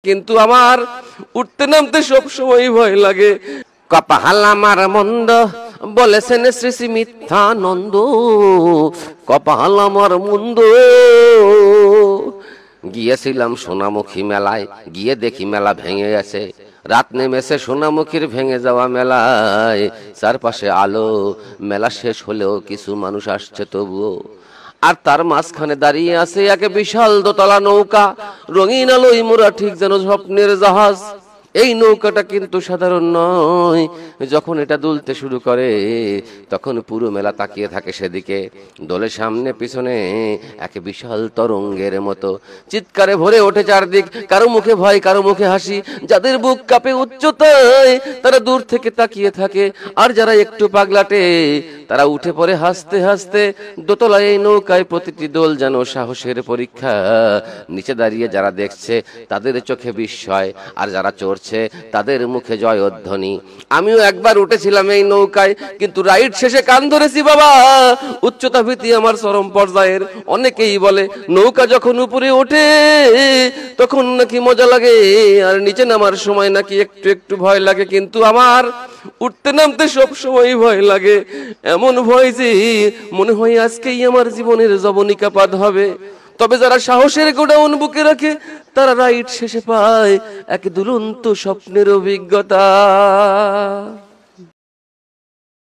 কিন্তু আমার উঠতে নামতে সব সময় ভয় লাগে। কপাল আমার মন্দ বলেছেন শ্রী শ্রী মিথ্যানন্দ, কপাল আমার মন্দ। গিয়েছিলাম সোনামুখী মেলায়, গিয়ে দেখি মেলা ভেঙে গেছে। রাত নেমেছে সোনামুখীর ভেঙে যাওয়া মেলায়, চারপাশে আলো, মেলা শেষ হলেও কিছু মানুষ আসছে তবুও। আর তার মাঝখানে দাঁড়িয়ে আছে এক বিশাল দোতলা নৌকা, রঙিন আলোয় মোরা ঠিক যেন স্বপ্নের জাহাজ। এই নৌকাটা কিন্তু সাধারণ নয়। যখন এটা দুলতে শুরু করে তখন পুরো মেলা তাকিয়ে থাকে সেদিকে। দোলের সামনে পিছনে এক বিশাল তরঙ্গের মতো চিৎকারে ভরে ওঠে চারদিক। কারো মুখে ভয়, কারো মুখে হাসি। যাদের বুক কাঁপে উচ্চতায় তারা দূর থেকে তাকিয়ে থাকে, আর যারা একটু পাগলাটে তারা উঠে পড়ে হাসতে হাসতে। দোতলায় এই নৌকায় প্রতিটি দোল যেন সাহসের পরীক্ষা। নিচে দাঁড়িয়ে যারা দেখছে তাদের চোখে বিস্ময়, আর যারা চড়ছে তাদের মুখে জয়ধ্বনি। আমিও একবার উঠেছিলাম এই নৌকায়, কিন্তু রাইড শেষে কান ধরেছি বাবা। উচ্চতা ভীতি আমার চরম পর্যায়ের। অনেকেই বলে নৌকা যখন উপরে ওঠে তখন নাকি মজা লাগে, আর নিচে নামার সময় নাকি একটু একটু ভয় লাগে। কিন্তু আমার উঠতে নামতে সব সময় ভয় লাগে। এমন ভয় যে মনে হয় আজকেই আমার জীবনের যবনিকাপাত হবে। তবে যারা সাহসের গোডাউন বুকে রাখে তারা রাইড শেষে পায় এক দুরন্ত স্বপ্নের অভিজ্ঞতা।